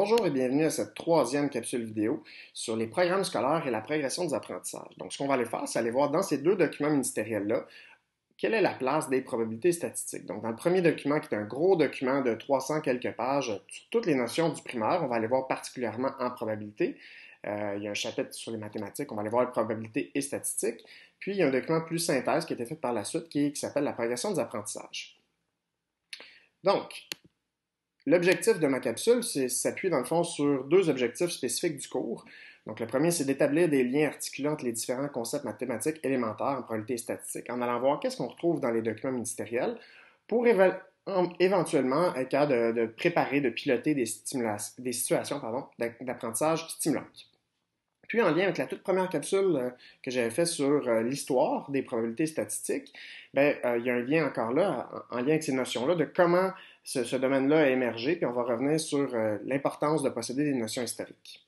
Bonjour et bienvenue à cette troisième capsule vidéo sur les programmes scolaires et la progression des apprentissages. Donc, ce qu'on va aller faire, c'est aller voir dans ces deux documents ministériels-là, quelle est la place des probabilités statistiques. Donc, dans le premier document, qui est un gros document de 300 quelques pages sur toutes les notions du primaire, on va aller voir particulièrement en probabilité. Il y a un chapitre sur les mathématiques, on va aller voir les probabilités et statistiques. Puis, il y a un document plus synthèse qui a été fait par la suite qui s'appelle la progression des apprentissages. Donc, l'objectif de ma capsule, c'est s'appuyer dans le fond sur deux objectifs spécifiques du cours. Donc, le premier, c'est d'établir des liens articulants entre les différents concepts mathématiques élémentaires en probabilité et statistique, en allant voir qu'est-ce qu'on retrouve dans les documents ministériels pour éventuellement être capable de préparer, de piloter des situations d'apprentissage stimulantes. Puis, en lien avec la toute première capsule que j'avais faite sur l'histoire des probabilités statistiques, il y a un lien encore là, en lien avec ces notions-là, de comment ce domaine-là a émergé, puis on va revenir sur l'importance de posséder des notions historiques.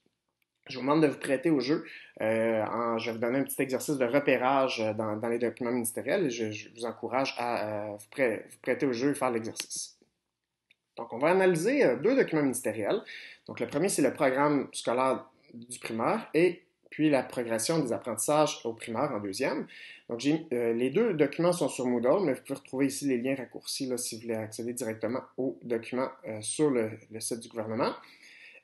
Je vous demande de vous prêter au jeu. Je vais vous donner un petit exercice de repérage dans les documents ministériels et je vous encourage à vous prêter au jeu et faire l'exercice. Donc, on va analyser deux documents ministériels. Donc, le premier, c'est le programme scolaire du primaire et puis la progression des apprentissages au primaire en deuxième. Donc, les deux documents sont sur Moodle, mais vous pouvez retrouver ici les liens raccourcis là, si vous voulez accéder directement aux documents sur le site du gouvernement.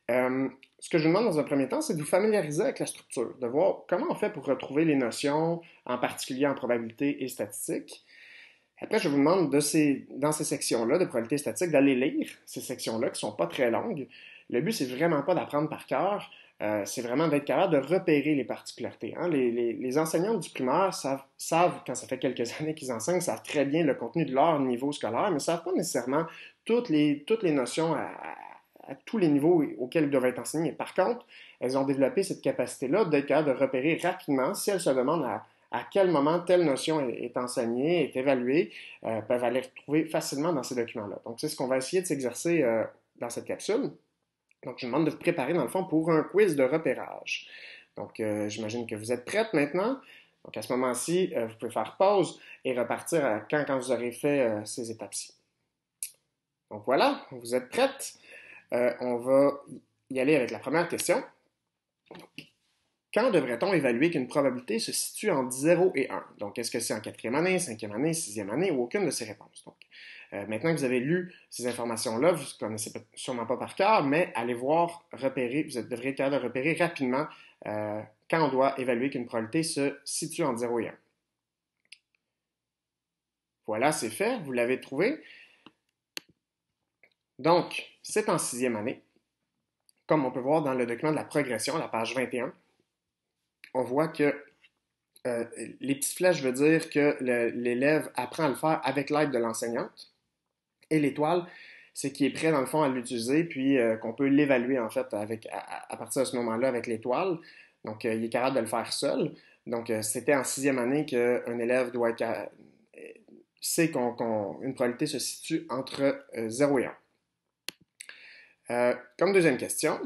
Ce que je vous demande dans un premier temps, c'est de vous familiariser avec la structure, de voir comment on fait pour retrouver les notions, en particulier en probabilité et statistique. Après, je vous demande dans ces sections-là de probabilité statistique d'aller lire ces sections-là qui ne sont pas très longues. Le but, c'est vraiment pas d'apprendre par cœur, c'est vraiment d'être capable de repérer les particularités. Hein. Les enseignants du primaire savent, quand ça fait quelques années qu'ils enseignent, savent très bien le contenu de leur niveau scolaire, mais ne savent pas nécessairement toutes les notions à tous les niveaux auxquels ils doivent être enseignés. Par contre, elles ont développé cette capacité-là d'être capable de repérer rapidement si elles se demandent à quel moment telle notion est enseignée, est évaluée, peuvent aller retrouver facilement dans ces documents-là. Donc, c'est ce qu'on va essayer de s'exercer dans cette capsule. Donc, je vous demande de vous préparer, dans le fond, pour un quiz de repérage. Donc, j'imagine que vous êtes prête maintenant. Donc, à ce moment-ci, vous pouvez faire pause et repartir quand vous aurez fait ces étapes-ci. Donc, voilà, vous êtes prête. On va y aller avec la première question. Quand devrait-on évaluer qu'une probabilité se situe entre 0 et 1? Donc, est-ce que c'est en quatrième année, cinquième année, sixième année ou aucune de ces réponses? Donc, maintenant que vous avez lu ces informations-là, vous ne connaissez sûrement pas par cœur, mais allez voir, repérer, vous devrez être capable de repérer rapidement quand on doit évaluer qu'une probabilité se situe entre 0 et 1. Voilà, c'est fait, vous l'avez trouvé. Donc, c'est en sixième année. Comme on peut voir dans le document de la progression, la page 21, on voit que les petites flèches veulent dire que l'élève apprend à le faire avec l'aide de l'enseignante. Et l'étoile, c'est qu'il est prêt, dans le fond, à l'utiliser, puis qu'on peut l'évaluer, en fait, à partir de ce moment-là avec l'étoile. Donc, il est capable de le faire seul. Donc, c'était en sixième année qu'un élève doit sait qu'une probabilité se situe entre 0 et 1. Comme deuxième question,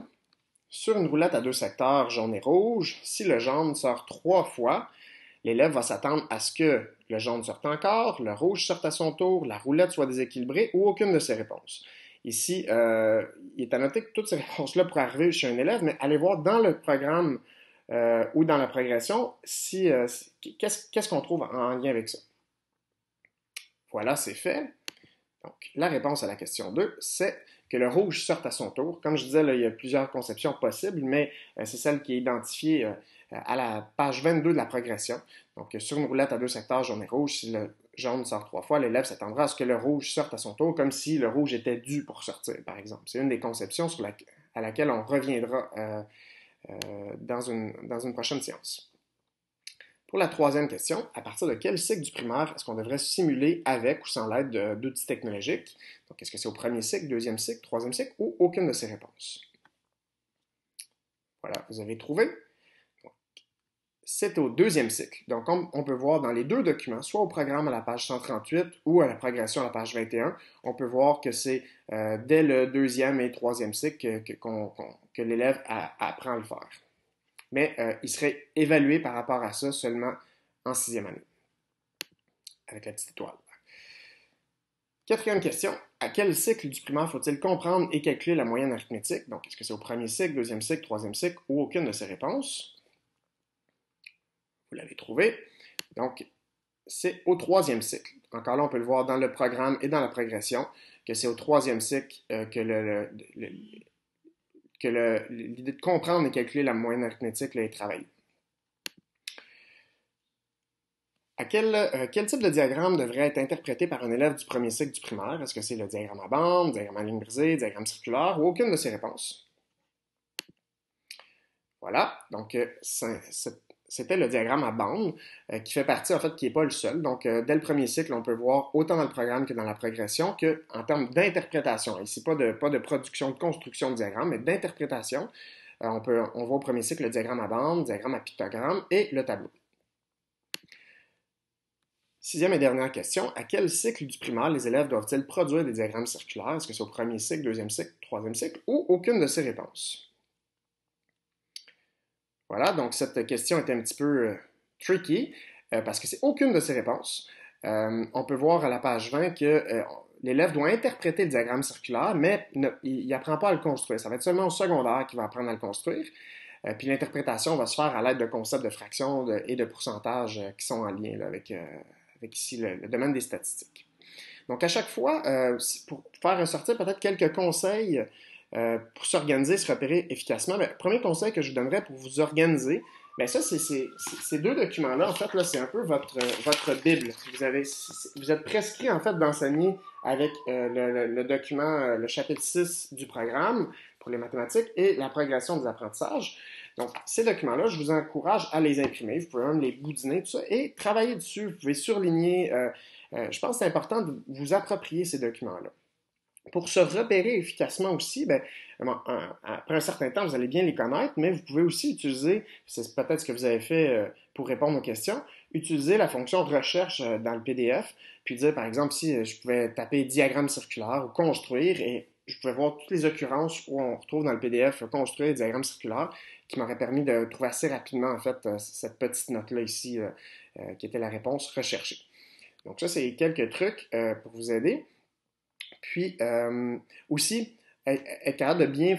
sur une roulette à deux secteurs jaune et rouge, si le jaune sort 3 fois, l'élève va s'attendre à ce que le jaune sorte encore, le rouge sorte à son tour, la roulette soit déséquilibrée ou aucune de ces réponses. Ici, il est à noter que toutes ces réponses-là pourraient arriver chez un élève, mais allez voir dans le programme ou dans la progression qu'est-ce qu'on trouve en lien avec ça. Voilà, c'est fait. Donc, la réponse à la question 2, c'est que le rouge sorte à son tour. Comme je disais, là, il y a plusieurs conceptions possibles, mais c'est celle qui est identifiée à la page 22 de la progression. Donc, sur une roulette à deux secteurs jaune et rouge, si le jaune sort 3 fois, l'élève s'attendra à ce que le rouge sorte à son tour, comme si le rouge était dû pour sortir, par exemple. C'est une des conceptions à laquelle on reviendra dans une prochaine séance. Pour la troisième question, à partir de quel cycle du primaire est-ce qu'on devrait simuler avec ou sans l'aide d'outils technologiques? Donc, est-ce que c'est au premier cycle, deuxième cycle, troisième cycle ou aucune de ces réponses? Voilà, vous avez trouvé. C'est au deuxième cycle. Donc, on peut voir dans les deux documents, soit au programme à la page 138 ou à la progression à la page 21, on peut voir que c'est dès le deuxième et troisième cycle que l'élève apprend à le faire. Mais il serait évalué par rapport à ça seulement en sixième année, avec la petite étoile. Quatrième question, à quel cycle du primaire faut-il comprendre et calculer la moyenne arithmétique? Donc, est-ce que c'est au premier cycle, deuxième cycle, troisième cycle ou aucune de ces réponses? Vous l'avez trouvé. Donc, c'est au troisième cycle. Encore là, on peut le voir dans le programme et dans la progression, que c'est au troisième cycle que l'idée de comprendre et calculer la moyenne arithmétique là, est travaillée. Quel type de diagramme devrait être interprété par un élève du premier cycle du primaire? Est-ce que c'est le diagramme à bande, le diagramme à ligne brisée, le diagramme circulaire ou aucune de ces réponses? Voilà, donc c'était le diagramme à bande qui fait partie, en fait, qui n'est pas le seul. Donc, dès le premier cycle, on peut voir autant dans le programme que dans la progression qu'en termes d'interprétation. Ici, pas de production, de construction de diagramme, mais d'interprétation. On voit au premier cycle le diagramme à bande, le diagramme à pictogramme et le tableau. Sixième et dernière question, à quel cycle du primaire les élèves doivent-ils produire des diagrammes circulaires? Est-ce que c'est au premier cycle, deuxième cycle, troisième cycle ou aucune de ces réponses? Voilà, donc cette question est un petit peu tricky parce que c'est aucune de ces réponses. On peut voir à la page 20 que l'élève doit interpréter le diagramme circulaire, mais il n'apprend pas à le construire. Ça va être seulement au secondaire qu'il va apprendre à le construire. Puis l'interprétation va se faire à l'aide de concepts de fractions et de pourcentages qui sont en lien là, avec ici le domaine des statistiques. Donc à chaque fois, pour faire ressortir peut-être quelques conseils pour s'organiser, se repérer efficacement, le premier conseil que je vous donnerais pour vous organiser, bien ça, c'est ces deux documents-là, en fait, là, c'est un peu votre Bible. Vous êtes prescrit, en fait, d'enseigner avec le document, le chapitre 6 du programme pour les mathématiques et la progression des apprentissages. Donc, ces documents-là, je vous encourage à les imprimer. Vous pouvez même les boudiner, tout ça, et travailler dessus. Vous pouvez surligner. Je pense que c'est important de vous approprier ces documents-là. Pour se repérer efficacement aussi, ben, après un certain temps, vous allez bien les connaître, mais vous pouvez aussi utiliser, c'est peut-être ce que vous avez fait pour répondre aux questions, utiliser la fonction recherche dans le PDF, puis dire par exemple si je pouvais taper diagramme circulaire ou construire, et je pouvais voir toutes les occurrences où on retrouve dans le PDF construire diagramme circulaire, qui m'aurait permis de trouver assez rapidement en fait cette petite note-là ici, qui était la réponse recherchée. Donc ça, c'est quelques trucs pour vous aider. Puis aussi, être capable de bien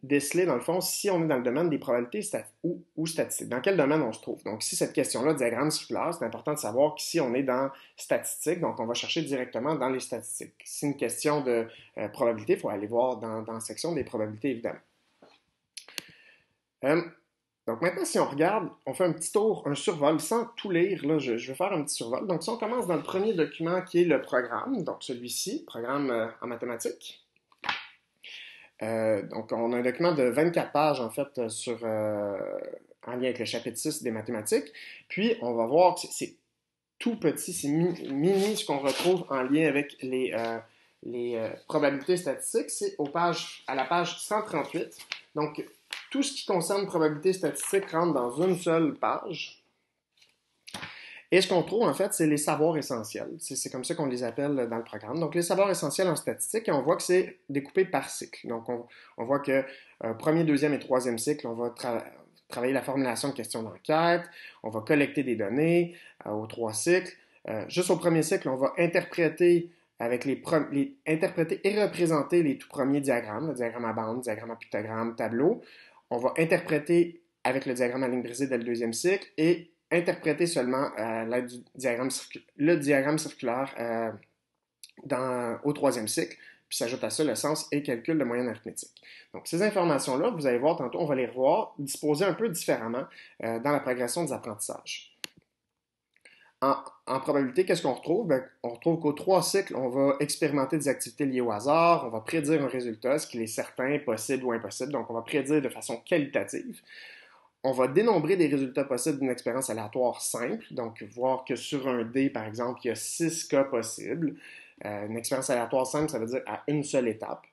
déceler, dans le fond, si on est dans le domaine des probabilités ou statistiques. Dans quel domaine on se trouve? Donc, si cette question-là, diagramme circulaire, c'est important de savoir qu'ici, on est dans statistiques, donc on va chercher directement dans les statistiques. Si c'est une question de probabilité, il faut aller voir dans la section des probabilités, évidemment. Donc maintenant, si on regarde, on fait un petit tour, un survol, sans tout lire, là, je vais faire un petit survol. Donc si on commence dans le premier document qui est le programme, donc celui-ci, programme en mathématiques. Donc on a un document de 24 pages en fait en lien avec le chapitre 6 des mathématiques. Puis on va voir que c'est tout petit, c'est mini ce qu'on retrouve en lien avec les probabilités statistiques. C'est à la page 138. Donc tout ce qui concerne probabilité statistique rentre dans une seule page. Et ce qu'on trouve, en fait, c'est les savoirs essentiels. C'est comme ça qu'on les appelle dans le programme. Donc, les savoirs essentiels en statistique, et on voit que c'est découpé par cycle. Donc, on voit que premier, deuxième et troisième cycle, on va travailler la formulation de questions d'enquête, on va collecter des données aux trois cycles. Juste au premier cycle, on va interpréter interpréter et représenter les tout premiers diagrammes, le diagramme à bande, diagramme à pictogramme, tableau. On va interpréter avec le diagramme à ligne brisée dès le deuxième cycle et interpréter seulement à l'aide du diagramme circulaire au troisième cycle, puis s'ajoute à ça le sens et calcul de moyenne arithmétique. Donc ces informations-là, vous allez voir tantôt, on va les revoir, disposées un peu différemment dans la progression des apprentissages. En probabilité, qu'est-ce qu'on retrouve? Bien, on retrouve qu'aux trois cycles, on va expérimenter des activités liées au hasard, on va prédire un résultat, ce qu'il est certain, possible ou impossible, donc on va prédire de façon qualitative. On va dénombrer des résultats possibles d'une expérience aléatoire simple, donc voir que sur un dé, par exemple, il y a 6 cas possibles. Une expérience aléatoire simple, ça veut dire à une seule étape.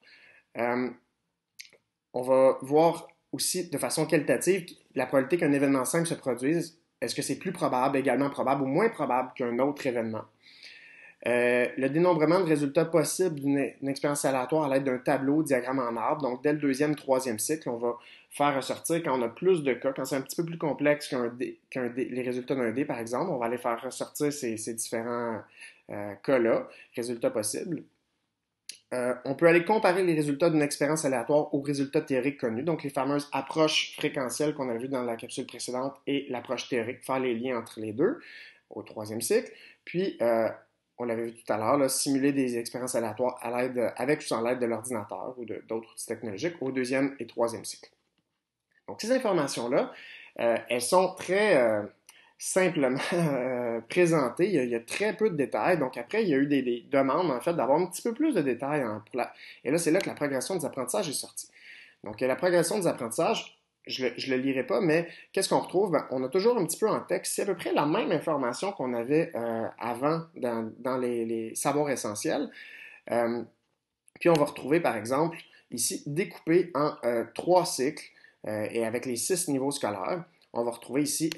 On va voir aussi de façon qualitative la probabilité qu'un événement simple se produise. Est-ce que c'est plus probable, également probable ou moins probable qu'un autre événement? Le dénombrement de résultats possibles d'une expérience aléatoire à l'aide d'un tableau, diagramme en arbre. Donc, dès le deuxième, troisième cycle, on va faire ressortir quand on a plus de cas, quand c'est un petit peu plus complexe les résultats d'un dé, par exemple, on va aller faire ressortir ces différents cas-là, résultats possibles. On peut aller comparer les résultats d'une expérience aléatoire aux résultats théoriques connus, donc les fameuses approches fréquentielles qu'on a vues dans la capsule précédente et l'approche théorique, faire les liens entre les deux au troisième cycle. Puis, on l'avait vu tout à l'heure, simuler des expériences aléatoires avec ou sans l'aide de l'ordinateur ou d'autres outils technologiques au deuxième et troisième cycle. Donc, ces informations-là, elles sont très simplement présentées. Il y a très peu de détails. Donc, après, il y a eu des demandes, en fait, d'avoir un petit peu plus de détails. Et là, c'est là que la progression des apprentissages est sortie. Donc, la progression des apprentissages, je le lirai pas, mais qu'est-ce qu'on retrouve? Ben, on a toujours un petit peu en texte, c'est à peu près la même information qu'on avait avant dans les savoirs essentiels. Puis on va retrouver, par exemple, ici, découpé en 3 cycles et avec les 6 niveaux scolaires. On va retrouver ici,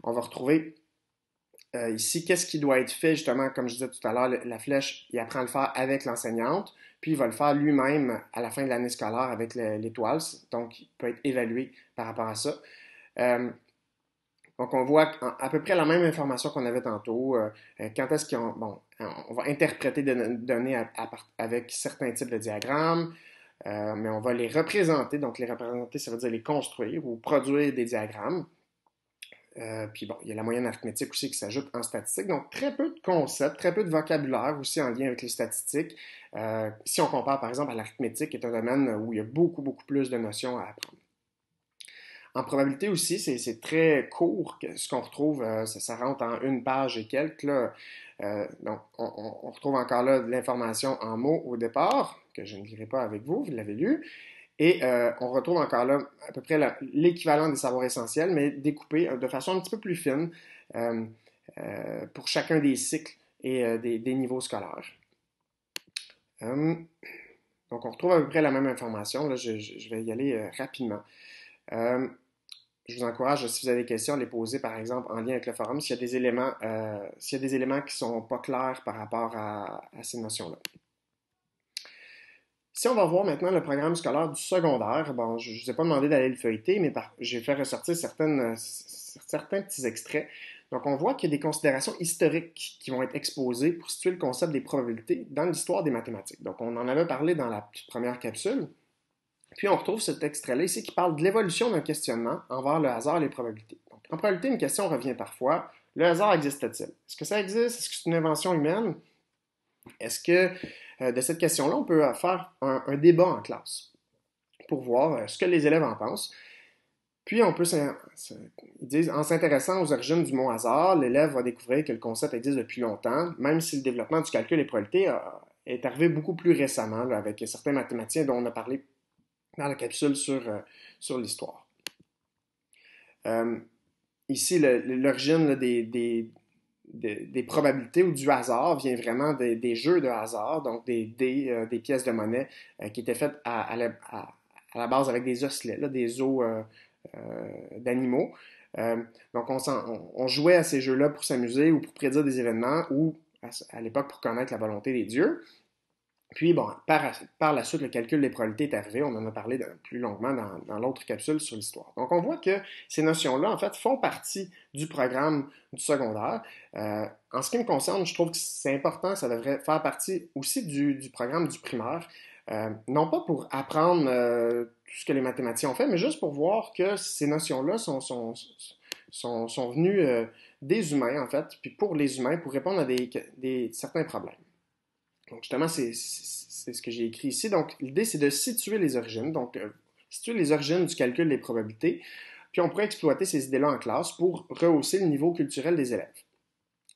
on va retrouver ici, qu'est-ce qui doit être fait, justement, comme je disais tout à l'heure, la flèche, il apprend à le faire avec l'enseignante, puis il va le faire lui-même à la fin de l'année scolaire avec l'étoile, donc il peut être évalué par rapport à ça. Donc on voit à peu près la même information qu'on avait tantôt. Quand est-ce on va interpréter des données avec certains types de diagrammes, mais on va les représenter. Donc les représenter, ça veut dire les construire ou produire des diagrammes. Puis bon, il y a la moyenne arithmétique aussi qui s'ajoute en statistique. Donc, très peu de concepts, très peu de vocabulaire aussi en lien avec les statistiques. Si on compare par exemple à l'arithmétique, qui est un domaine où il y a beaucoup, beaucoup plus de notions à apprendre. En probabilité aussi, c'est très court, ce qu'on retrouve, ça rentre en une page et quelques. Là. Donc, on retrouve encore là de l'information en mots au départ, que je ne lirai pas avec vous, vous l'avez lu. Et on retrouve encore là à peu près l'équivalent des savoirs essentiels, mais découpé de façon un petit peu plus fine pour chacun des cycles et des niveaux scolaires. Donc, on retrouve à peu près la même information. Là, je vais y aller rapidement. Je vous encourage, si vous avez des questions, à les poser, par exemple, en lien avec le forum, s'il y a des éléments qui ne sont pas clairs par rapport à ces notions-là. Si on va voir maintenant le programme scolaire du secondaire, bon, je ne vous ai pas demandé d'aller le feuilleter, mais j'ai fait ressortir certains petits extraits. Donc, on voit qu'il y a des considérations historiques qui vont être exposées pour situer le concept des probabilités dans l'histoire des mathématiques. Donc, on en avait parlé dans la première capsule. Puis, on retrouve cet extrait-là ici qui parle de l'évolution d'un questionnement envers le hasard et les probabilités. Donc, en probabilité, une question revient parfois. Le hasard existe-t-il? Est-ce que ça existe? Est-ce que c'est une invention humaine? Est-ce que de cette question-là, on peut faire un débat en classe pour voir ce que les élèves en pensent. Puis, on peut, ils disent, en s'intéressant aux origines du mot hasard, l'élève va découvrir que le concept existe depuis longtemps, même si le développement du calcul et probabilité est arrivé beaucoup plus récemment, là, avec certains mathématiciens dont on a parlé dans la capsule sur l'histoire. Ici, l'origine des probabilités ou du hasard vient vraiment des jeux de hasard, donc des pièces de monnaie qui étaient faites à la base avec des osselets, là, des os d'animaux. Donc, on jouait à ces jeux-là pour s'amuser ou pour prédire des événements ou, à l'époque, pour connaître la volonté des dieux. Puis, bon, par la suite, le calcul des probabilités est arrivé. On en a parlé plus longuement dans l'autre capsule sur l'histoire. Donc, on voit que ces notions-là, en fait, font partie du programme du secondaire. En ce qui me concerne, je trouve que c'est important, ça devrait faire partie aussi du programme du primaire. Non pas pour apprendre tout ce que les mathématiciens ont fait, mais juste pour voir que ces notions-là sont venues des humains, en fait, puis pour les humains, pour répondre à certains problèmes. Donc, justement, c'est ce que j'ai écrit ici. Donc, l'idée, c'est de situer les origines. Donc, situer les origines du calcul des probabilités. Puis, on pourrait exploiter ces idées-là en classe pour rehausser le niveau culturel des élèves.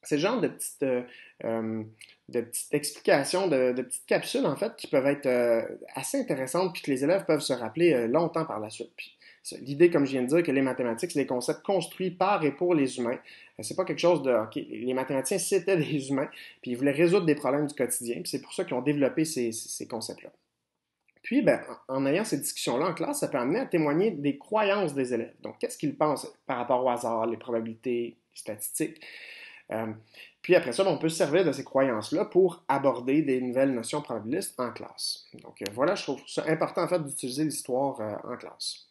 C'est le genre de petites explications, de petites capsules, en fait, qui peuvent être assez intéressantes puis que les élèves peuvent se rappeler longtemps par la suite. Puis, l'idée, comme je viens de dire, que les mathématiques, c'est des concepts construits par et pour les humains. C'est pas quelque chose de... OK, les mathématiciens, c'était des humains, puis ils voulaient résoudre des problèmes du quotidien, puis c'est pour ça qu'ils ont développé ces concepts-là. Puis, ben, en ayant ces discussions-là en classe, ça peut amener à témoigner des croyances des élèves. Donc, qu'est-ce qu'ils pensent par rapport au hasard, les probabilités, les statistiques? Puis après ça, on peut se servir de ces croyances-là pour aborder des nouvelles notions probabilistes en classe. Donc voilà, je trouve ça important en fait d'utiliser l'histoire en classe.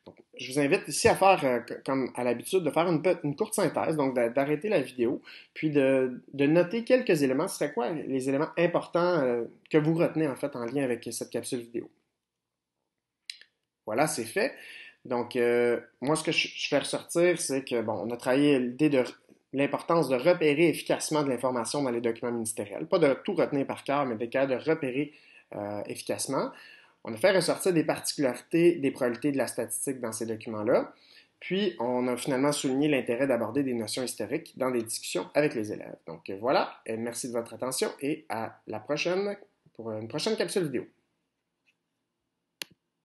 Donc, je vous invite ici à faire, comme à l'habitude, de faire une courte synthèse, donc d'arrêter la vidéo, puis de noter quelques éléments. Ce serait quoi les éléments importants que vous retenez en fait en lien avec cette capsule vidéo? Voilà, c'est fait. Donc, moi, ce que je fais ressortir, c'est que, bon, on a travaillé l'idée de l'importance de repérer efficacement de l'information dans les documents ministériels. Pas de tout retenir par cœur, mais d'être capable de repérer efficacement. On a fait ressortir des particularités, des probabilités de la statistique dans ces documents-là. Puis, on a finalement souligné l'intérêt d'aborder des notions historiques dans des discussions avec les élèves. Donc, voilà, merci de votre attention et à la prochaine pour une prochaine capsule vidéo.